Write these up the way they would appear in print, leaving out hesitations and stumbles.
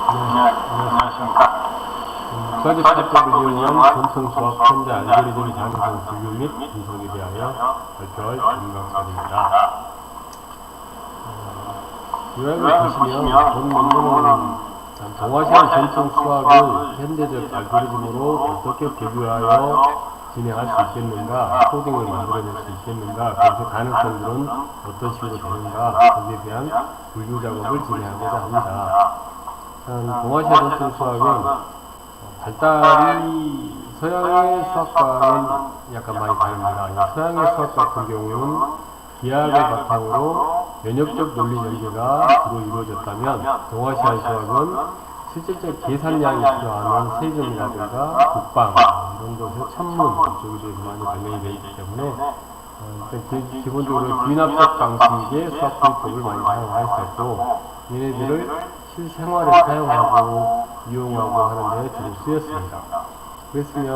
안녕하십니까. 국가적 사법을 이용한 전통 수학 현대 알고리즘 자기성 분류 및 분석에 대하여 발표할 김강철입니다. 요약을 보시면 본 논문은 동아시아 전통 수학을 현대적 알고리즘으로 어떻게 비교하여 진행할 수 있겠는가, 코딩을 만들어낼 수 있겠는가, 그래서 가능성들은 어떤 식으로 되는가, 거기에 대한 분류 작업을 진행하고자 합니다. 동아시아 전통 수학은 발달이 서양의 수학과는 약간 많이 다릅니다. 서양의 수학 같은 경우는 기하학을 바탕으로 면역적 논리 전개가 주로 이루어졌다면 동아시아의 수학은 실질적 계산량이 필요한 세금이라든가 국방 이런 것의 천문 이쪽에 대해서 많이 관련이 되어 있기 때문에 일단 기본적으로 귀납적 방식의 수학 도입법을 많이 사용했었고 얘네들을 실생활에 사용하고 이용하고 하는 데 주로 쓰였습니다. 그랬으면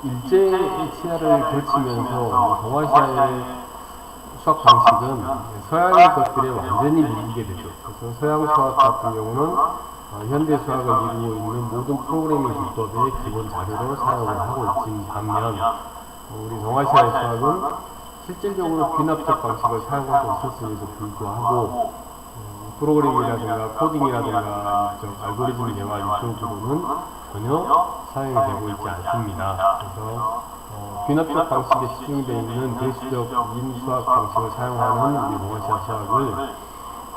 일제 치하를 거치면서 동아시아의 수학 방식은 서양의 것들에 완전히 밀리게 되죠. 그래서 서양 수학 같은 경우는 현대 수학을 이루고 있는 모든 프로그래밍 기법의 기본 자료로 사용을 하고 있는 반면 우리 동아시아의 수학은 실질적으로 귀납적 방식을 사용하고 있었음에도 불구하고 프로그래밍이라든가 코딩이라든가 알고리즘 개발 이쪽으로는 전혀 사용이 되고 있지 않습니다. 그래서 귀납적 방식에 시중되어 있는 대수적 인수학 방식을 사용하는 우리 동아시아 수학을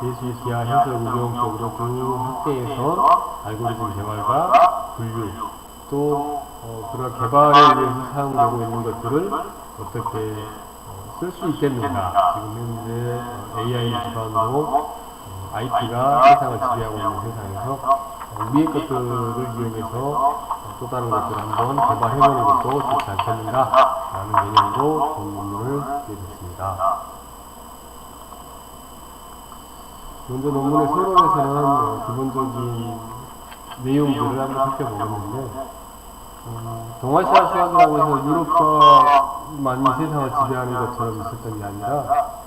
대수, 기하, 해석, 응용 쪽으로 쭉 확대해서 알고리즘 개발과 분류 또 그런 개발에 의해서 사용되고 있는 것들을 어떻게 쓸 수 있겠는가. 지금 현재 AI 기반으로 IT가 세상을 지배하고 있는 세상에서 위의 것들을 이용해서 또 다른 것들을 한번 개발해보는 것도 좋지 않겠는가 라는 개념으로 본 논문을 쓰게 됐습니다. 먼저 논문의 서론에서는 기본적인 내용들을 한번 살펴보겠는데 동아시아 수학이라고 해서 유럽 수학만이 세상을 지배하는 것처럼 있었던 게 아니라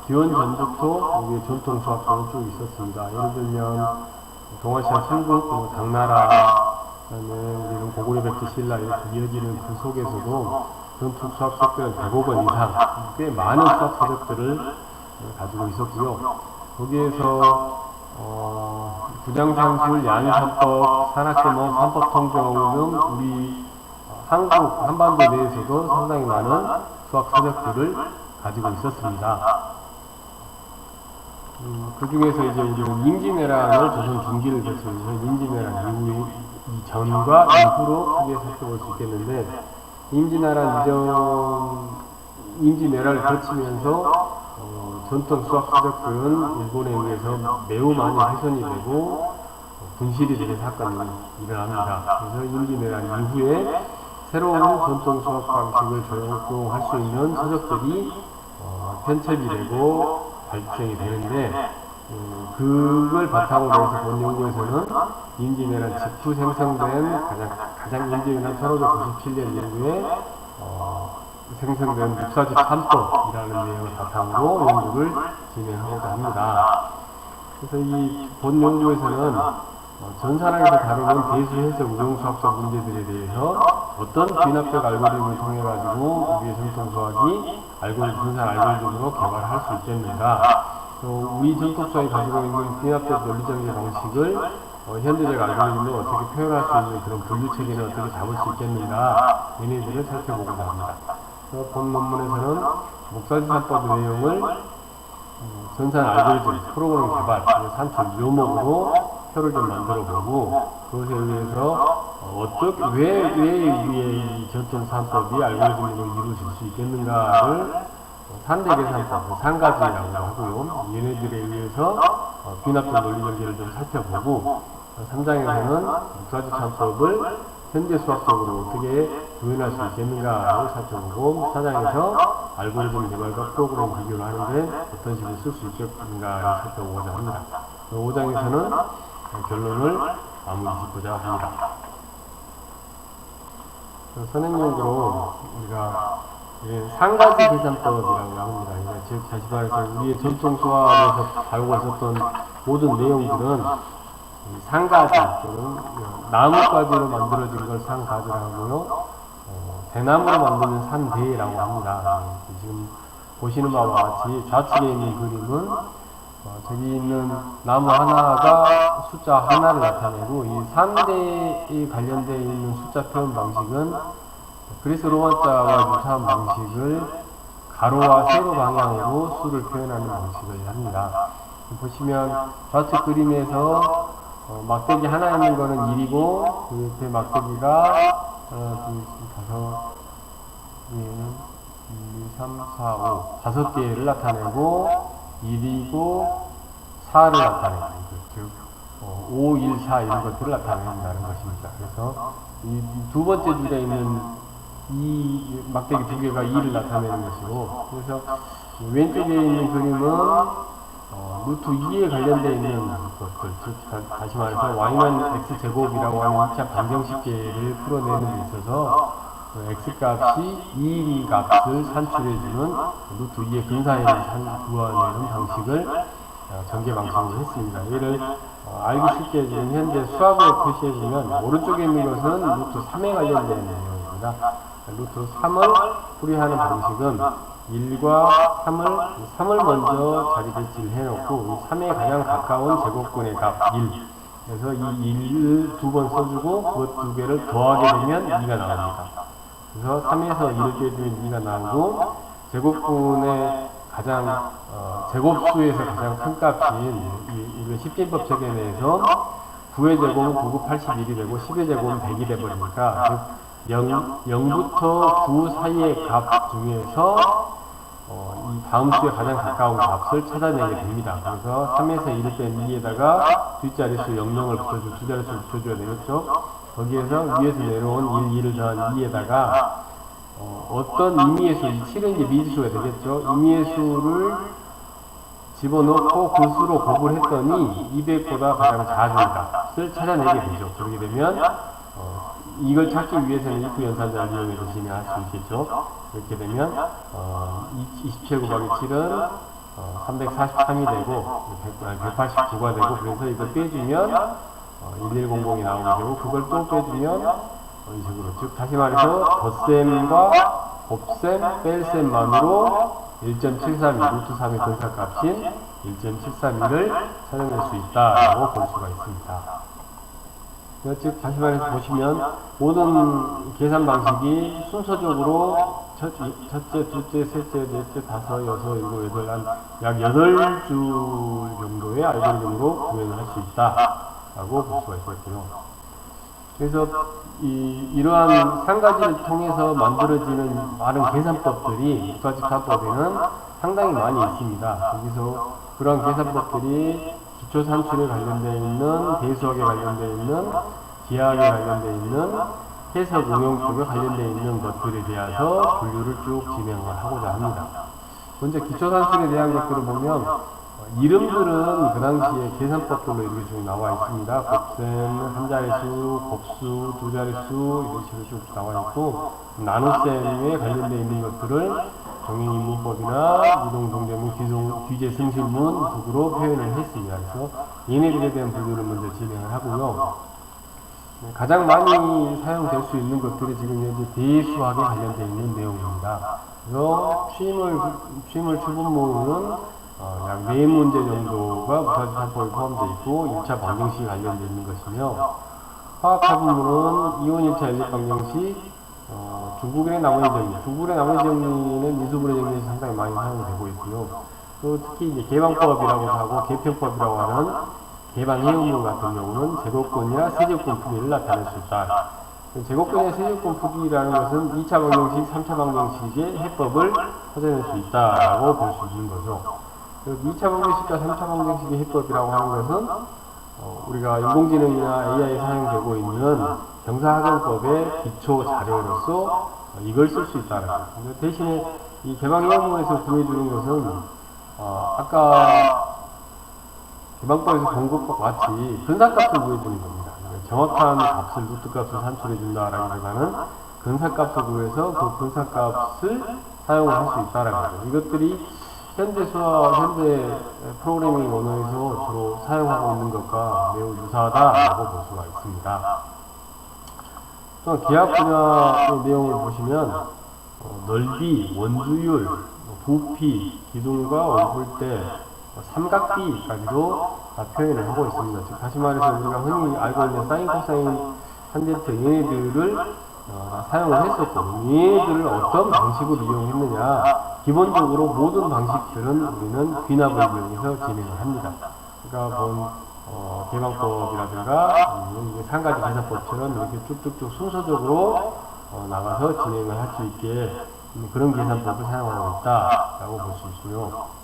기원 전부터 우리의 전통 수학과는 쭉 있었습니다. 예를 들면 동아시아 삼국, 당나라, 그다음에 우리는 고구려, 백제, 신라 이렇게 이어지는 그 속에서도 전통 수학 서적들은 100억 원 이상 꽤 많은 수학 서적들을 가지고 있었고요. 거기에서 구장산술, 양산법, 산학개모, 산법통정 등 우리 한국 한반도 내에서도 상당히 많은 수학 서적들을 가지고 있었습니다. 그 중에서 이제 우리는 임진왜란을 조선 중기를 거치면서 임진왜란 이후 전과 이후로 크게 살펴볼 수 있겠는데 임진왜란을 거치면서 전통 수학 서적들은 일본에 의해서 매우 많이 훼손이 되고 분실이 되는 사건이 일어납니다. 그래서 임진왜란 이후에 새로운 전통 수학 방식을 적용할 수 있는 서적들이 편집이 되고 발생이 되는데 그걸 바탕으로 해서 본 연구에서는 임진왜란 직후 생성된 가장 임진왜란 1597년 이후에 생성된 육사집 3법이라는 내용을 바탕으로 연구를 진행하고자 합니다. 그래서 이 본 연구에서는 전산학에서 다루는 대수, 해석, 응용수학적 문제들에 대해서 어떤 귀납적 알고리즘을 통해 가지고 우리의 전통 수학이 전산 알고리즘으로 개발할 수 있겠는가, 또 우리 전통 수학이 가지고 있는 귀납적 논리전개 방식을 현대적 알고리즘으로 어떻게 표현할 수 있는 그런 분류 체계를 어떻게 잡을 수 있겠는가, 얘네들을 살펴보고자 합니다. 그래서 본 논문에서는 목사지 산법의 내용을 전산 알고리즘, 프로그램 개발, 산출 묘목으로 표를 좀 만들어 보고 그것에 의해서 왜 우리의 이 전통 산법이 알고리즘으로 이루어질 수 있겠는가를 산대계산법, 산가지라고 하고요. 얘네들에 의해서 귀납적 논리 전개를 좀 살펴보고 3장에서는 육사지 산법을 현대 수학적으로 어떻게 구현할 수 있겠는가를 살펴보고 4장에서 알고리즘 개발과 프로그램 비교를 하는데 어떤 식으로 쓸 수 있겠는가를 살펴보고자 합니다. 5장에서는 결론을 마무리 짓고자 합니다. 선행용으로 우리가 상가지 계산법이라고 합니다. 즉 다시 말해서 우리의 전통 수학에서 다루고 있었던 모든 내용들은 상가지 또는 나무가지로 만들어진 걸 상가지라고 하고요. 대나무로 만드는 산대라고 합니다. 지금 보시는 바와 같이 좌측에 있는 그림은 저기 있는 나무 하나가 숫자 하나를 나타내고 이 산대에 관련되어 있는 숫자 표현 방식은 그리스 로마자와 유사한 방식을 가로와 세로 방향으로 수를 표현하는 방식을 합니다. 보시면 좌측 그림에서 막대기 하나 있는 거는 1이고 그 옆에 막대기가 하나, 둘, 셋, 다섯, 얘는 1, 2, 3, 4, 5 다섯 개를 나타내고 1이고 4를 나타내는 즉 5, 1, 4 이런 것들을 나타낸다는 것입니다. 그래서 이 두 번째 줄에 있는 이 막대기 두 개가 2를 나타내는 것이고, 그래서 왼쪽에 있는 그림은 루트 2에 관련되어 있는 것들, 즉 다시 말해서 y는 x제곱이라고 하는 2차 방정식계를 풀어내는 데 있어서 x값이 2인 값을 산출해주는 루트 2의 근사해를 구하는 방식을 전개 방식으로 했습니다. 얘를 알기 쉽게 지금 현재 수학으로 표시해주면 오른쪽에 있는 것은 루트 3에 관련된 내용입니다. 루트 3을 풀이하는 방식은 1과 3을 먼저 자리 배치를 해놓고 3에 가장 가까운 제곱근의 값 1. 그래서 이 1을 두 번 써주고 그것 두 개를 더하게 되면 2가 나옵니다. 그래서 3에서 1을 빼주면 2가 나오고 제곱근의 가장 제곱수에서 가장 큰 값인 이거 10진법 체계내에서 9의 제곱은 9, 9, 81이 되고 10의 제곱은 100이 되버리니까 0부터 9 사이의 값 중에서 이 다음 수에 가장 가까운 값을 찾아내게 됩니다. 그래서 3에서 1을 뺀 2에다가 뒷자리수 00을 붙여주고 두 자릿수를 붙여줘야 되겠죠. 거기에서 위에서 내려온 1, 2를 더한 2에다가 어떤 임의의 수, 7은 이제 미지수가 되겠죠. 임의의 수를 집어넣고 그 수로 곱을 했더니 200보다 가장 작은 값을 찾아내게 되죠. 그렇게 되면 이걸 찾기 위해서는 이프 연산자를 이용해서 진행할 수 있겠죠. 이렇게 되면 27 곱하기 7은 343이 되고 189가 되고, 그래서 이걸 빼주면 1100이 나오게 되고, 그걸 또 빼주면 이 식으로, 즉 다시 말해서 덧셈과 곱셈, 뺄셈만으로 1.732 루트 3의 근사값인 1.732를 찾아낼 수 있다라고 볼 수가 있습니다. 즉 다시 말해서 보시면 모든 계산 방식이 순서적으로 첫째, 둘째, 셋째, 넷째, 다섯, 여섯, 일곱, 여덟, 약 8줄 정도의 알고리즘으로 구현을 할 수 있다라고 볼 수가 있겠고요. 그래서 이러한 상가지를 통해서 만들어지는 많은 계산법들이 육가집합법에는 상당히 많이 있습니다. 여기서 그러한 계산법들이 기초산출에 관련되어 있는, 대수학에 관련되어 있는, 기하학에 관련되어 있는, 해석 응용 쪽에 관련되어 있는 것들에 대해서 분류를 쭉 진행을 하고자 합니다. 먼저 기초산출에 대한 것들을 보면 이름들은 그 당시에 계산법들로 이렇게 쭉 나와 있습니다. 곱셈, 한 자릿수, 곱수, 두 자릿수 이런 식으로 쭉 나와 있고, 나눗셈에 관련되어 있는 것들을 정형인문법이나 이동동제문, 귀제승실문 등으로 표현을 했습니다. 그래서 얘네들에 대한 분류를 먼저 진행을 하고요. 가장 많이 사용될 수 있는 것들이 지금 현재 대수학에 관련되어 있는 내용입니다. 그래서 취임을 출분모는 약 4문제 정도가 무사집합법에 포함되어 있고 1차 방정식이 관련되어 있는 것이며, 화학화분문은 이온 1차 연립 방정식, 중국의 나머지 정리, 중국의 나머지 정리는 인수분해 정리에서 상당히 많이 사용되고 있고요. 또 특히 이제 개방법이라고 하고 개평법이라고 하는 개방해운문 같은 경우는 제곱근이나 세제곱근 풀이를 나타낼 수 있다. 제곱근이나 세제곱근 풀이라는 것은 2차 방정식, 3차 방정식의 해법을 찾아낼 수 있다라고 볼 수 있는 거죠. 2차 방정식과 3차 방정식의 해법이라고 하는 것은 우리가 인공지능이나 AI에 사용되고 있는 경사학용법의 기초 자료로서 이걸 쓸 수 있다는 거예요. 대신에 이 개방해운문에서 구해주는 것은 아까 개방법에서 본 것과 같이 근사값을 구해주는 겁니다. 정확한 값을, 루트 값을 산출해준다라기보다는 근사값을 구해서 그 근사값을 사용을 할 수 있다는 거죠. 이것들이 현대 수학, 현대 프로그래밍 언어에서 주로 사용하고 있는 것과 매우 유사하다라고 볼 수가 있습니다. 또 기하 분야의 내용을 보시면 넓이, 원주율, 부피, 기둥과 원뿔대, 삼각비까지도 다 표현을 하고 있습니다. 즉 다시 말해서 우리가 흔히 알고 있는 사인, 코사인, 탄젠트 얘네들을 사용을 했었고 얘네들을 어떤 방식으로 이용했느냐, 기본적으로 모든 방식들은 우리는 귀납을 이용해서 진행을 합니다. 그러니까 개방법이라든가 상가지 계산법처럼 이렇게 쭉쭉쭉 순서적으로 나가서 진행을 할 수 있게 그런 계산법을 사용하고 있다라고 볼 수 있고요.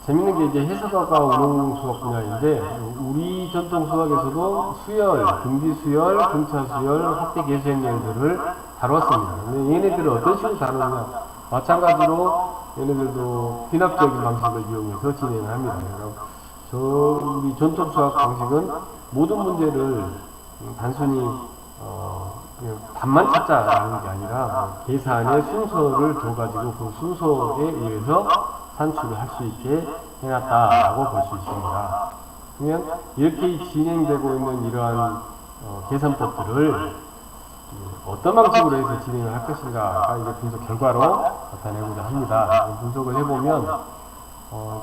재밌는 게 이제 해석학과 운용 수학 분야인데, 우리 전통 수학에서도 수열, 등비 수열, 등차 수열, 확대 계수 행렬들을 다뤘습니다. 근데 얘네들을 어떤 식으로 다루느냐, 마찬가지로 얘네들도 귀납적인 방식을 이용해서 진행을 합니다. 우리 전통 수학 방식은 모든 문제를 단순히 그냥 답만 찾자라는 게 아니라 계산의 순서를 줘가지고 그 순서에 의해서 산출을 할 수 있게 해놨다라고 볼 수 있습니다. 그러면 이렇게 진행되고 있는 이러한 계산법들을 어떤 방식으로 해서 진행을 할 것인가가 이제 분석 결과로 나타내고자 합니다. 분석을 해보면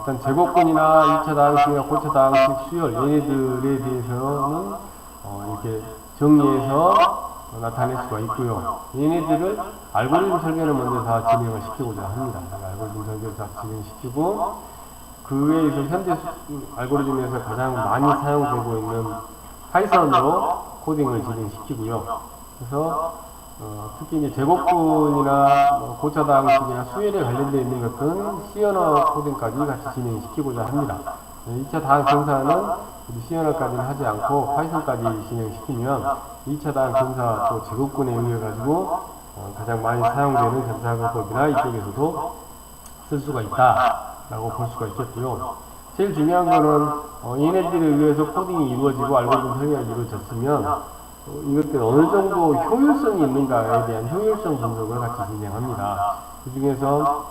일단 제곱근이나 2차 다항식이나 고차 다항식 수열 얘네들에 대해서는 이렇게 정리해서 나타낼 수가 있고요. 얘네들을 알고리즘 설계를 먼저 다 진행을 시키고자 합니다. 알고리즘 설계를 다 진행시키고 그 외에서 현재 알고리즘에서 가장 많이 사용되고 있는 파이썬으로 코딩을 진행시키고요. 그래서 특히 이제 제곱근이나 고차 다항식이나 수열에 관련되어 있는 것들은 C 언어 코딩까지 같이 진행시키고자 합니다. 2차 다항 정사는 C 언어까지는 하지 않고 파이썬까지 진행시키면 2차 다항 정사 또 제곱근에 의해 가지고 가장 많이 사용되는 정사각법이나 이쪽에서도 쓸 수가 있다라고 볼 수가 있겠고요. 제일 중요한 거는 얘네들에 의해서 코딩이 이루어지고 알고리즘 설계가 이루어졌으면 이것들 어느 정도 효율성이 있는가에 대한 효율성 분석을 같이 진행합니다. 그 중에서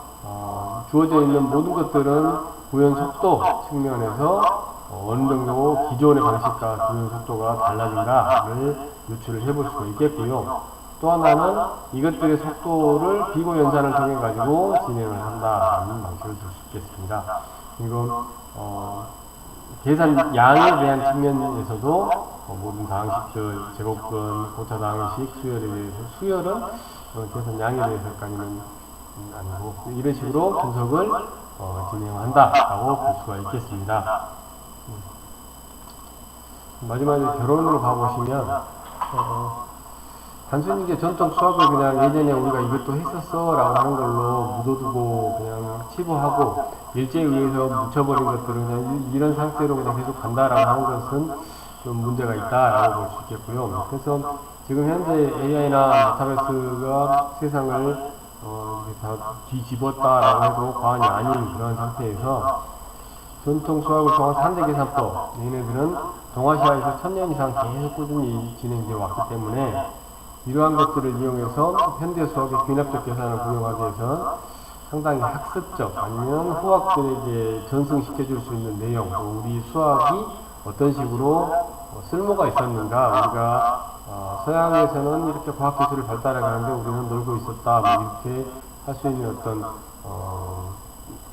주어져 있는 모든 것들은 구현 속도 측면에서 어느 정도 기존의 방식과 구현 속도가 달라진가를 유추를 해볼 수가 있겠고요. 또 하나는 이것들의 속도를 비고 연산을 통해 가지고 진행을 한다는 방식을 줄 수 있겠습니다. 그리고 계산 양에 대한 측면에서도 모든 다항식들, 제곱근, 고차 다항식, 수열에 대해서 수열은 계산 양에 대해서까지는 아니고 이런 식으로 분석을 진행한다라고 볼 수가 있겠습니다. 마지막에 결론으로 가보시면 단순히 이제 전통 수학을 그냥 예전에 우리가 이것도 했었어 라고 하는 걸로 묻어두고 그냥 치부하고 일제에 의해서 묻혀버린 것들은 그냥 이런 상태로 그냥 계속 간다라고 하는 것은 좀 문제가 있다라고 볼 수 있겠고요. 그래서 지금 현재 AI나 메타버스가 세상을 다 뒤집었다라고 해도 과언이 아닌 그런 상태에서 전통 수학을 통한 3대 계산법, 얘네들은 동아시아에서 1000년 이상 계속 꾸준히 진행되어 왔기 때문에 이러한 것들을 이용해서 현대 수학의 귀납적 계산을 구현하기 위해서 상당히 학습적 아니면 후학들에게 전승시켜줄 수 있는 내용, 우리 수학이 어떤 식으로 쓸모가 있었는가, 우리가 서양에서는 이렇게 과학기술을 발달해 가는데 우리는 놀고 있었다, 이렇게 할 수 있는 어떤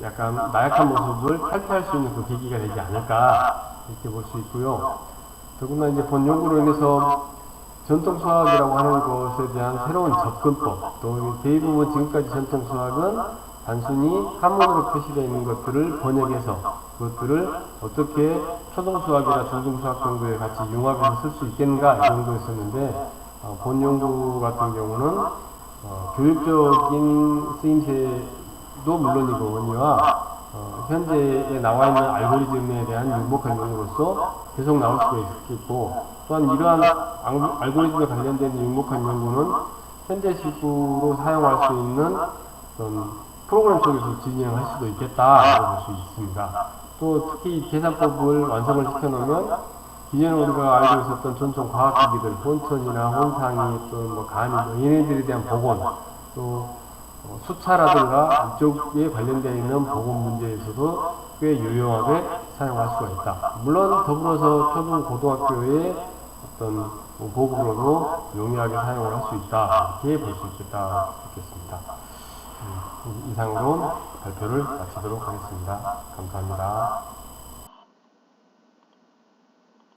약간 나약한 모습을 탈피할 수 있는 그 계기가 되지 않을까 이렇게 볼 수 있고요. 더구나 이제 본 연구로 인해서 전통 수학이라고 하는 것에 대한 새로운 접근법, 또 대부분 지금까지 전통 수학은 단순히 한문으로 표시되어 있는 것들을 번역해서 그것들을 어떻게 초등 수학이나 중등 수학 정도에 같이 융합해서 쓸 수 있겠는가 이 정도였었는데 본 연구 같은 경우는 교육적인 쓰임새도 물론이거니와 현재에 나와 있는 알고리즘에 대한 유목한 연구로서 계속 나올 수가 있겠고, 또한 이러한 알고리즘에 관련된 유목한 연구는 현재식으로 사용할 수 있는 어떤 프로그램 속에서 진행할 수도 있겠다라고 볼 수 있습니다. 또 특히 계산법을 완성을 시켜놓으면 기존에 우리가 알고 있었던 전통 과학기기들, 혼천이나 혼상이, 또 뭐 간이, 얘네들에 대한 복원, 또 수차라든가 이쪽에 관련되어 있는 보건 문제에서도 꽤 유용하게 사용할 수가 있다. 물론 더불어서 초등 고등학교의 어떤 보급으로도 용이하게 사용을 할 수 있다. 이렇게 볼 수 있겠습니다. 이상으로 발표를 마치도록 하겠습니다. 감사합니다.